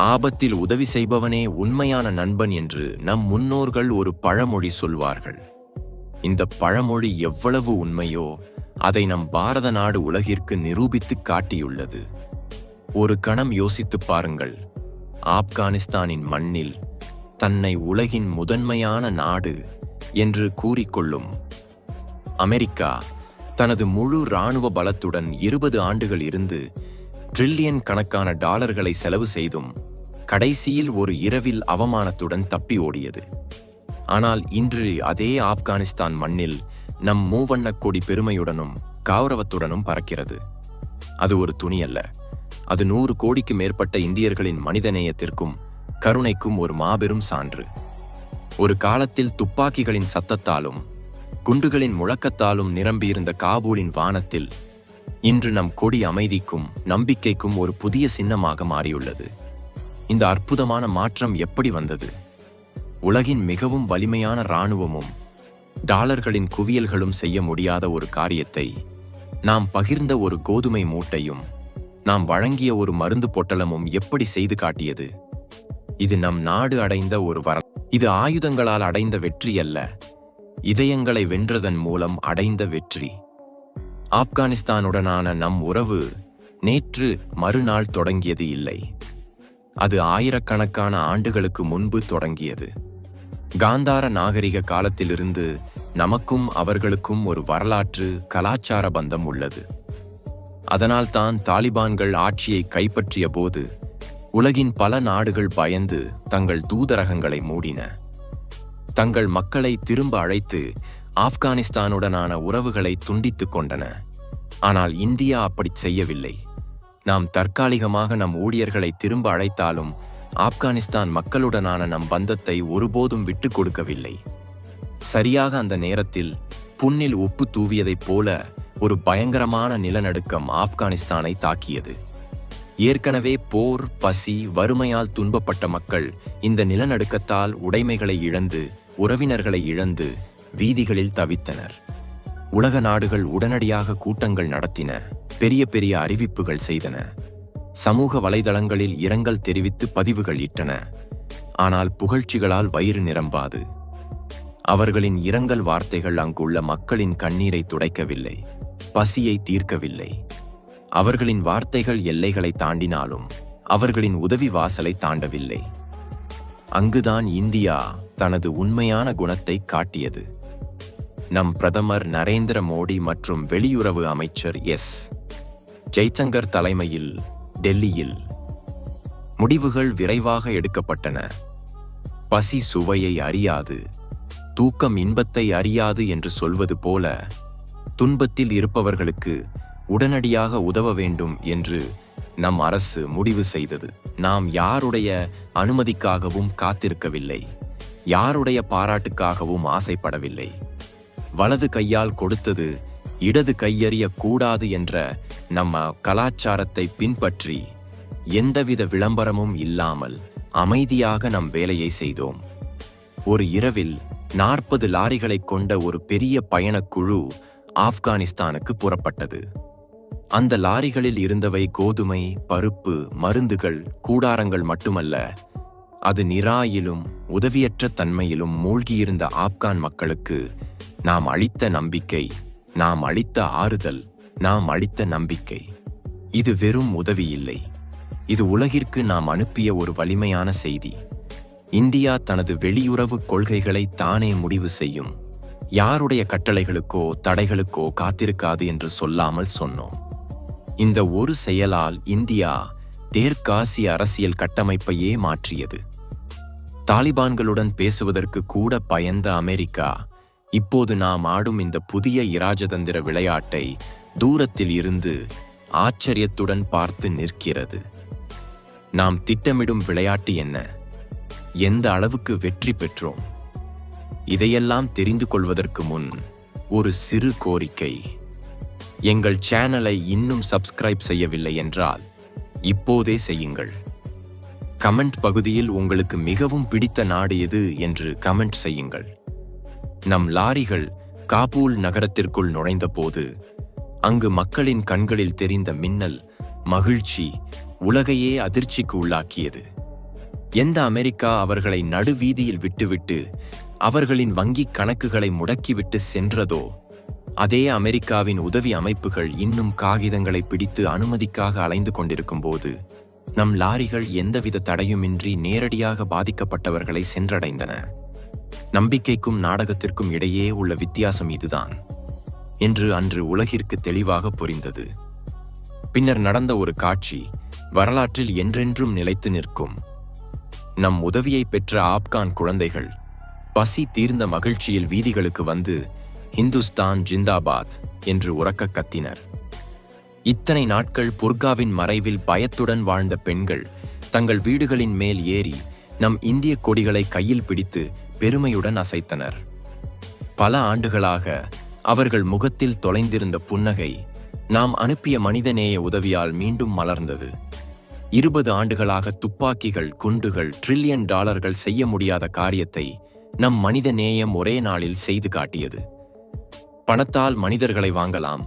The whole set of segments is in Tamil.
ஆபத்தில் உதவி செய்பவனே உண்மையான நண்பன் என்று நம் முன்னோர்கள் ஒரு பழமொழி சொல்வார்கள். இந்த பழமொழி எவ்வளவு உண்மையோ அதை நம் பாரத நாடு உலகிற்கு நிரூபித்து காட்டியுள்ளது. ஒரு கணம் யோசித்துப் பாருங்கள். ஆப்கானிஸ்தானின் மண்ணில் தன்னை உலகின் முதன்மையான நாடு என்று கூறிக்கொள்ளும் அமெரிக்கா தனது முழு இராணுவ பலத்துடன் 20 ஆண்டுகள் இருந்து ட்ரில்லியன் கணக்கான டாலர்களை செலவு செய்தும் கடைசியில் ஒரு இரவில் அவமானத்துடன் தப்பி ஓடியது. ஆனால் இன்று அதே ஆப்கானிஸ்தான் மண்ணில் நம் மூவண்ணக் கொடி பெருமையுடனும் கௌரவத்துடனும் பறக்கிறது. அது ஒரு துணியல்ல, அது 100 கோடிக்கு மேற்பட்ட இந்தியர்களின் மனிதநேயத்திற்கும் கருணைக்கும் ஒரு மாபெரும் சான்று. ஒரு காலத்தில் துப்பாக்கிகளின் சத்தத்தாலும் குண்டுகளின் முழக்கத்தாலும் நிரம்பியிருந்த காபூலின் வானத்தில் இன்று நம் கொடி அமைதிக்கும் நம்பிக்கைக்கும் ஒரு புதிய சின்னமாக மாறியுள்ளது. இந்த அற்புதமான மாற்றம் எப்படி வந்தது? உலகின் மிகவும் வலிமையான இராணுவமும் டாலர்களின் குவியல்களும் செய்ய முடியாத ஒரு காரியத்தை நாம் பகிர்ந்த ஒரு கோதுமை மூட்டையும் நாம் வழங்கிய ஒரு மருந்து பொட்டலமும் எப்படி செய்து காட்டியது? இது நம் நாடு அடைந்த ஒரு இது ஆயுதங்களால் அடைந்த வெற்றி அல்ல, இதயங்களை வென்றதன் மூலம் அடைந்த வெற்றி. ஆப்கானிஸ்தானுடனான நம் உறவு நேற்று மறுநாள் தொடங்கியது இல்லை. அது ஆயிரக்கணக்கான ஆண்டுகளுக்கு முன்பு தொடங்கியது. காந்தார நாகரிக காலத்திலிருந்து நமக்கும் அவர்களுக்கும் ஒரு வரலாற்று கலாச்சார பந்தம் உள்ளது. அதனால்தான் தாலிபான்கள் ஆட்சியை கைப்பற்றிய போது உலகின் பல நாடுகள் பயந்து தங்கள் தூதரகங்களை மூடின. தங்கள் மக்களை திரும்ப அழைத்து ஆப்கானிஸ்தானுடனான உறவுகளை துண்டித்துக் கொண்டன. ஆனால் இந்தியா அப்படி செய்யவில்லை. நாம் தற்காலிகமாக நம் ஊழியர்களை திரும்ப அழைத்தாலும் ஆப்கானிஸ்தான் மக்களுடனான நம் பந்தத்தை ஒருபோதும் விட்டுக் கொடுக்கவில்லை. சரியாக அந்த நேரத்தில் புண்ணில் உப்பு தூவியதைப் போல ஒரு பயங்கரமான நிலநடுக்கம் ஆப்கானிஸ்தானை தாக்கியது. ஏற்கனவே போர், பசி, வறுமையால் துன்பப்பட்ட மக்கள் இந்த நிலநடுக்கத்தால் உடைமைகளை இழந்து, உறவினர்களை இழந்து வீதிகளில் தவித்தனர். உலக நாடுகள் உடனடியாக கூட்டங்கள் நடத்தின, பெரிய பெரிய அறிவிப்புகள் செய்தன, சமூக வலைதளங்களில் இரங்கல் தெரிவித்து பதிவுகள் இட்டன. ஆனால் புகழ்ச்சிகளால் வயிறு நிரம்பாது. அவர்களின் இரங்கல் வார்த்தைகள் அங்குள்ள மக்களின் கண்ணீரை துடைக்கவில்லை, பசியை தீர்க்கவில்லை. அவர்களின் வார்த்தைகள் எல்லைகளை தாண்டினாலும் அவர்களின் உதவி வாசலை தாண்டவில்லை. அங்குதான் இந்தியா தனது உண்மையான குணத்தை காட்டியது. நம் பிரதமர் நரேந்திர மோடி மற்றும் வெளியுறவு அமைச்சர் எஸ். ஜெய்சங்கர் தலைமையில் டெல்லியில் முடிவுகள் விரைவாக எடுக்கப்பட்டன. பசி சுவையை அறியாது, தூக்கம் இன்பத்தை அறியாது என்று சொல்வது போல துன்பத்தில் இருப்பவர்களுக்கு உடனடியாக உதவ வேண்டும் என்று நம் அரசு முடிவு செய்தது. நாம் யாருடைய அனுமதிக்காகவும் காத்திருக்கவில்லை, யாருடைய பாராட்டுக்காகவும் ஆசைப்படவில்லை. வலது கையால் கொடுத்தது இடது கையறிய கூடாது என்ற நம்ம கலாச்சாரத்தை பின்பற்றி எந்தவித விளம்பரமும் இல்லாமல் அமைதியாக நம் வேலையை செய்தோம். ஒரு இரவில் 40 லாரிகளை கொண்ட ஒரு பெரிய பயணக்குழு ஆப்கானிஸ்தானுக்கு புறப்பட்டது. அந்த லாரிகளில் இருந்தவை கோதுமை, பருப்பு, மருந்துகள், கூடாரங்கள் மட்டுமல்ல, அது நிராயிலும் உதவியற்ற தன்மையிலும் மூழ்கியிருந்த ஆப்கான் மக்களுக்கு நாம் அளித்த நம்பிக்கை, நாம் அளித்த ஆறுதல், நாம் அளித்த நம்பிக்கை. இது வெறும் உதவி இல்லை, இது உலகிற்கு நாம் அனுப்பிய ஒரு வலிமையான செய்தி. இந்தியா தனது வெளியுறவு கொள்கைகளை தானே முடிவு செய்யும், யாருடைய கட்டளைகளுக்கோ தடைகளுக்கோ காத்திருக்காது என்று சொல்லாமல் சொன்னோம். இந்த ஒரு செயலால் இந்தியா தெற்காசிய அரசியல் கட்டமைப்பையே மாற்றியது. தாலிபான்களுடன் பேசுவதற்கு கூட பயந்த அமெரிக்கா இப்போது நாம் ஆடும் இந்த புதிய இராஜதந்திர விளையாட்டை தூரத்தில் இருந்து ஆச்சரியத்துடன் பார்த்து நிற்கிறது. நாம் திட்டமிடும் விளையாட்டு என்ன? எந்த அளவுக்கு வெற்றி பெற்றோம்? இதையெல்லாம் தெரிந்து கொள்வதற்கு முன் ஒரு சிறு கோரிக்கை. எங்கள் சேனலை இன்னும் சப்ஸ்கிரைப் செய்யவில்லை என்றால் இப்போதே செய்யுங்கள். கமெண்ட் பகுதியில் உங்களுக்கு மிகவும் பிடித்த நாடு எது என்று கமெண்ட் செய்யுங்கள். நம் லாரிகள் காபூல் நகரத்திற்குள் நுழைந்தபோது அங்கு மக்களின் கண்களில் தெரிந்த மின்னல், மகிழ்ச்சி உலகையே அதிர்ச்சிக்கு உள்ளாக்கியது. எந்த அமெரிக்கா அவர்களை நடுவீதியில் விட்டுவிட்டு அவர்களின் வங்கிக் கணக்குகளை முடக்கிவிட்டு சென்றதோ, அதே அமெரிக்காவின் உதவி அமைப்புகள் இன்னும் காகிதங்களை பிடித்து அனுமதிக்காக அலைந்து கொண்டிருக்கும்போது நம் லாரிகள் எந்தவித தடையுமின்றி நேரடியாக பாதிக்கப்பட்டவர்களை சென்றடைந்தன. நம்பிக்கைக்கும் நாடகத்திற்கும் இடையே உள்ள வித்தியாசம் இதுதான் என்று அன்று உலகிற்கு தெளிவாக புரிந்தது. பின்னர் நடந்த ஒரு காட்சி வரலாற்றில் என்றென்றும் நிலைத்து நிற்கும். நம் உதவியை பெற்ற ஆப்கான் குழந்தைகள் பசி தீர்ந்த மகிழ்ச்சியில் வீதிகளுக்கு வந்து ஹிந்துஸ்தான் ஜிந்தாபாத் என்று உரக்க கத்தினர். இத்தனை நாட்கள் புர்காவின் மறைவில் பயத்துடன் வாழ்ந்த பெண்கள் தங்கள் வீடுகளின் மேல் ஏறி நம் இந்திய கொடிகளை கையில் பிடித்து பெருமையுடன் அசைத்தனர். பல ஆண்டுகளாக அவர்கள் முகத்தில் தொலைந்திருந்த புன்னகை நாம் அனுப்பிய மனிதநேய உதவியால் மீண்டும் மலர்ந்தது. 20 ஆண்டுகளாக துப்பாக்கிகள், குண்டுகள், $1 டிரில்லியன் செய்ய முடியாத காரியத்தை நம் மனித நேயம் ஒரே நாளில் செய்து காட்டியது. பணத்தால் மனிதர்களை வாங்கலாம்,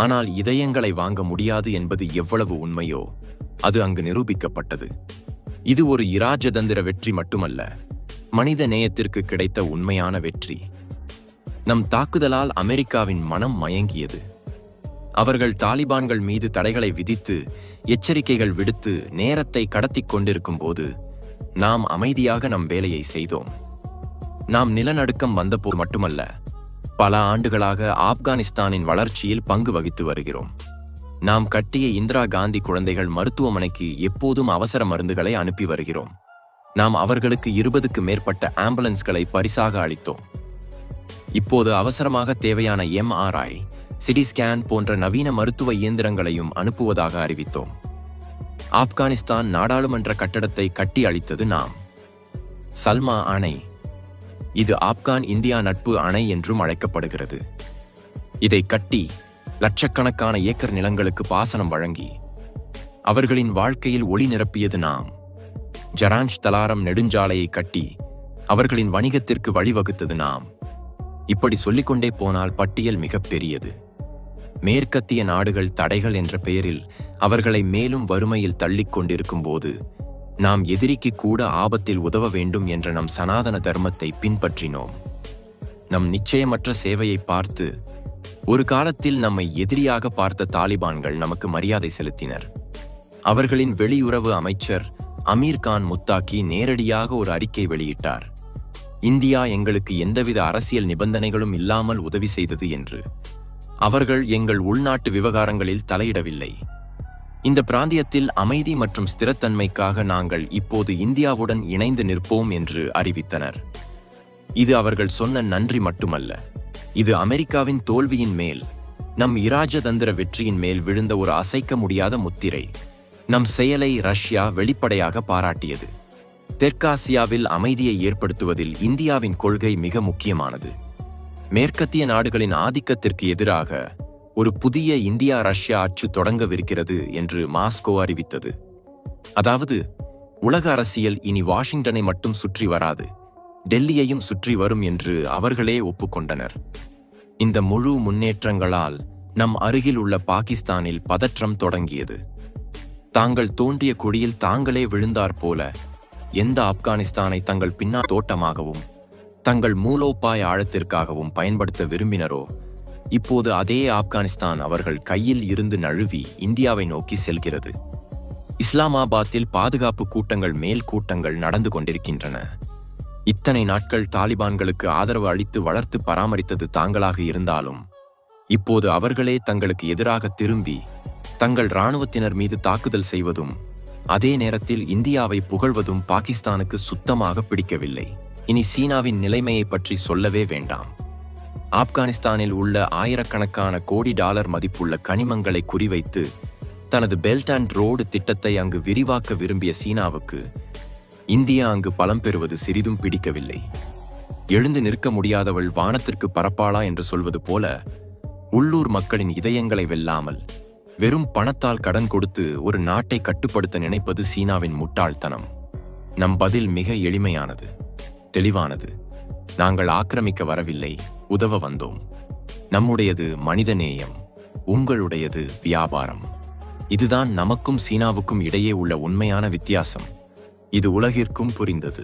ஆனால் இதயங்களை வாங்க முடியாது என்பது எவ்வளவு உண்மையோ அது அங்கு நிரூபிக்கப்பட்டது. இது ஒரு இராஜதந்திர வெற்றி மட்டுமல்ல, மனித நேயத்திற்கு கிடைத்த உண்மையான வெற்றி. நம் தாக்குதலால் அமெரிக்காவின் மனம் மயங்கியது. அவர்கள் தாலிபான்கள் மீது தடைகளை விதித்து எச்சரிக்கைகள் விடுத்து நேரத்தை கடத்தி கொண்டிருக்கும் போது நாம் அமைதியாக நம் வேலையை செய்தோம். நாம் நிலநடுக்கம் வந்தபோது மட்டுமல்ல, பல ஆண்டுகளாக ஆப்கானிஸ்தானின் வளர்ச்சியில் பங்கு வகித்து வருகிறோம். நாம் கட்டிய இந்திரா காந்தி குழந்தைகள் மருத்துவமனைக்கு எப்போதும் அவசர மருந்துகளை அனுப்பி வருகிறோம். நாம் அவர்களுக்கு 20க்கு மேற்பட்ட ஆம்புலன்ஸ்களை பரிசாக அளித்தோம். இப்போது அவசரமாக தேவையான MRI, சிடி ஸ்கேன் போன்ற நவீன மருத்துவ இயந்திரங்களையும் அனுப்புவதாக அறிவித்தோம். ஆப்கானிஸ்தான் நாடாளுமன்ற கட்டடத்தை கட்டி அளித்தது நாம். சல்மா அணை, இது ஆப்கான் இந்தியா நட்பு அணை என்றும் அழைக்கப்படுகிறது. இதை கட்டி லட்சக்கணக்கான ஏக்கர் நிலங்களுக்கு பாசனம் வழங்கி அவர்களின் வாழ்க்கையில் ஒளி நிரப்பியது நாம். ஜராஞ்ச் தலாரம் நெடுஞ்சாலையை கட்டி அவர்களின் வணிகத்திற்கு வழிவகுத்தது நாம். இப்படி சொல்லிக்கொண்டே போனால் பட்டியல் மிக பெரியது. மேற்கத்திய நாடுகள் தடைகள் என்ற பெயரில் அவர்களை மேலும் வறுமையில் தள்ளிக் கொண்டிருக்கும் போது நாம் எதிரிக்கு கூட ஆபத்தில் உதவ வேண்டும் என்ற நம் சனாதன தர்மத்தை பின்பற்றினோம். நம் நிச்சயமற்ற சேவையை பார்த்து ஒரு காலத்தில் நம்மை எதிரியாக பார்த்த தாலிபான்கள் நமக்கு மரியாதை செலுத்தினர். அவர்களின் வெளியுறவு அமைச்சர் அமீர் கான் முத்தாக்கி நேரடியாக ஒரு அறிக்கை வெளியிட்டார். இந்தியா எங்களுக்கு எந்தவித அரசியல் நிபந்தனைகளும் இல்லாமல் உதவி செய்தது என்று. அவர்கள் எங்கள் உள்நாட்டு விவகாரங்களில் தலையிடவில்லை. இந்த பிராந்தியத்தில் அமைதி மற்றும் ஸ்திரத்தன்மைக்காக நாங்கள் இப்போது இந்தியாவுடன் இணைந்து நிற்போம் என்று அறிவித்தனர். இது அவர்கள் சொன்ன நன்றி மட்டுமல்ல, இது அமெரிக்காவின் தோல்வியின் மேல், நம் இராஜதந்திர வெற்றியின் மேல் விழுந்த ஒரு அசைக்க முடியாத முத்திரை. நம் செயலை ரஷ்யா வெளிப்படையாக பாராட்டியது. தெற்காசியாவில் அமைதியை ஏற்படுத்துவதில் இந்தியாவின் கொள்கை மிக முக்கியமானது. மேற்கத்திய நாடுகளின் ஆதிக்கத்திற்கு எதிராக ஒரு புதிய இந்தியா ரஷ்யா அச்சு தொடங்கவிருக்கிறது என்று மாஸ்கோ அறிவித்தது. அதாவது, உலக அரசியல் இனி வாஷிங்டனை மட்டும் சுற்றி வராது, டெல்லியையும் சுற்றி வரும் என்று அவர்களே ஒப்புக்கொண்டனர். இந்த முழு முன்னேற்றங்களால் நம் அருகில் உள்ள பாகிஸ்தானில் பதற்றம் தொடங்கியது. தாங்கள் தோண்டிய குழியில் தாங்களே விழுந்தார் போல எந்த ஆப்கானிஸ்தானை தங்கள் பின்னா தோட்டமாகவும் தங்கள் மூலோபாய ஆழத்திற்காகவும் பயன்படுத்த விரும்பினரோ, இப்போது அதே ஆப்கானிஸ்தான் அவர்கள் கையில் இருந்து நழுவி இந்தியாவை நோக்கி செல்கிறது. இஸ்லாமாபாத்தில் பாதுகாப்பு கூட்டங்கள் மேல் கூட்டங்கள் நடந்து கொண்டிருக்கின்றன. இத்தனை நாட்கள் தாலிபான்களுக்கு ஆதரவு அளித்து வளர்த்து பராமரித்தது தாங்களாக இருந்தாலும் இப்போது அவர்களே தங்களுக்கு எதிராக திரும்பி தங்கள் இராணுவத்தினர் மீது தாக்குதல் செய்வதும் அதே நேரத்தில் இந்தியாவை புகழ்வதும் பாகிஸ்தானுக்கு சுத்தமாக பிடிக்கவில்லை. இனி சீனாவின் நிலைமையை பற்றி சொல்லவே வேண்டாம். ஆப்கானிஸ்தானில் உள்ள ஆயிரக்கணக்கான கோடி டாலர் மதிப்புள்ள கனிமங்களை குறிவைத்து தனது பெல்ட் அண்ட் ரோடு திட்டத்தை அங்கு விரிவாக்க விரும்பிய சீனாவுக்கு இந்தியா அங்கு பலம் பெறுவது சிறிதும் பிடிக்கவில்லை. எழுந்து நிற்க முடியாதவள் வானத்திற்கு பரப்பாளா என்று சொல்வது போல உள்ளூர் மக்களின் இதயங்களை வெல்லாமல் வெறும் பணத்தால் கடன் கொடுத்து ஒரு நாட்டை கட்டுப்படுத்த நினைப்பது சீனாவின் முட்டாள்தனம். நம் பதில் மிக எளிமையானது, தெளிவானது. நாங்கள் ஆக்கிரமிக்க வரவில்லை, உதவ வந்தோம். நம்முடையது மனிதநேயம், உங்களுடையது வியாபாரம். இதுதான் நமக்கும் சீனாவுக்கும் இடையே உள்ள உண்மையான வித்தியாசம். இது உலகிற்கும் புரிந்தது.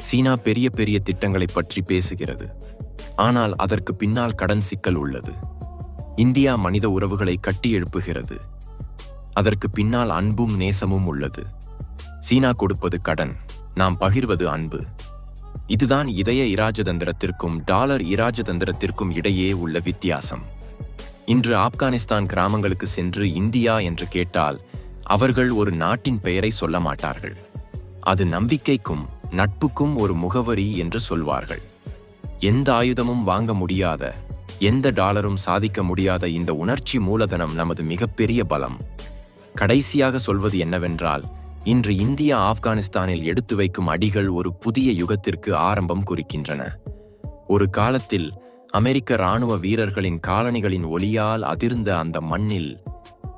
சீனா பெரிய பெரிய திட்டங்களை பற்றி பேசுகிறது, ஆனால் அதற்கு பின்னால் கடன் சிக்கல் உள்ளது. இந்தியா மனித உறவுகளை கட்டி எழுப்புகிறது, அதற்கு பின்னால் அன்பும் நேசமும் உள்ளது. சீனா கொடுப்பது கடன், நாம் பகிர்வது அன்பு. இதுதான் இதய இராஜதந்திரத்திற்கும் டாலர் இராஜதந்திரத்திற்கும் இடையே உள்ள வித்தியாசம். இன்று ஆப்கானிஸ்தான் கிராமங்களுக்கு சென்று இந்தியா என்று கேட்டால் அவர்கள் ஒரு நாட்டின் பெயரை சொல்ல மாட்டார்கள். அது நம்பிக்கைக்கும் நட்புக்கும் ஒரு முகவரி என்று சொல்வார்கள். எந்த ஆயுதமும் வாங்க முடியாத, எந்த டாலரும் சாதிக்க முடியாத இந்த உணர்ச்சி மூலதனம் நமது மிகப்பெரிய பலம். கடைசியாக சொல்வது என்னவென்றால், இன்று இந்தியா ஆப்கானிஸ்தானில் எடுத்து வைக்கும் அடிகள் ஒரு புதிய யுகத்திற்கு ஆரம்பம் குறிக்கின்றன. ஒரு காலத்தில் அமெரிக்க இராணுவ வீரர்களின் காலணிகளின் ஒலியால் அதிர்ந்த அந்த மண்ணில்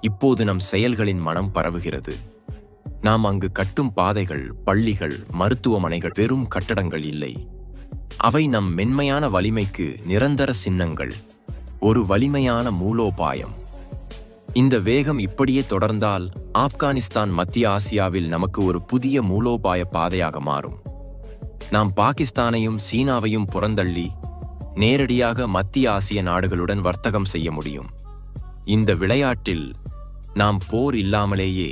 இப்போது நம் செயல்களின் மனம் பரவுகிறது. நாம் அங்கு கட்டும் பாதைகள், பள்ளிகள், மருத்துவமனைகள் வெறும் கட்டடங்கள் இல்லை. அவை நம் மென்மையான வலிமைக்கு நிரந்தர சின்னங்கள், ஒரு வலிமையான மூலோபாயம். இந்த வேகம் இப்படியே தொடர்ந்தால் ஆப்கானிஸ்தான் மத்திய ஆசியாவில் நமக்கு ஒரு புதிய மூலோபாய பாதையாக மாறும். நாம் பாகிஸ்தானையும் சீனாவையும் புறந்தள்ளி நேரடியாக மத்திய ஆசிய நாடுகளுடன் வர்த்தகம் செய்ய முடியும். இந்த விளையாட்டில் நாம் போர் இல்லாமலேயே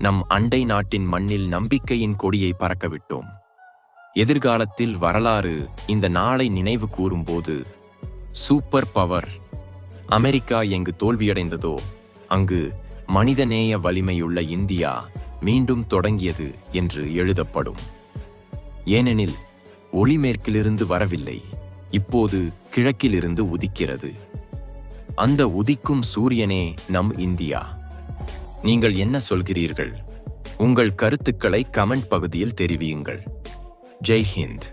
நம் அண்டை நாட்டின் மண்ணில் நம்பிக்கையின் கொடியை பறக்கவிட்டோம். எதிர்காலத்தில் வரலாறு இந்த நாளை நினைவு கூறும்போது, சூப்பர் பவர் அமெரிக்கா எங்கு தோல்வியடைந்ததோ அங்கு மனிதநேய வலிமையுள்ள இந்தியா மீண்டும் தொடங்கியது என்று எழுதப்படும். ஏனெனில் ஒளி மேற்கிலிருந்து வரவில்லை, இப்போது கிழக்கிலிருந்து உதிக்கிறது. அந்த உதிக்கும் சூரியனே நம் இந்தியா. நீங்கள் என்ன சொல்கிறீர்கள்? உங்கள் கருத்துக்களை கமெண்ட் பகுதியில் தெரிவியுங்கள். ஜெய் ஹிந்த்.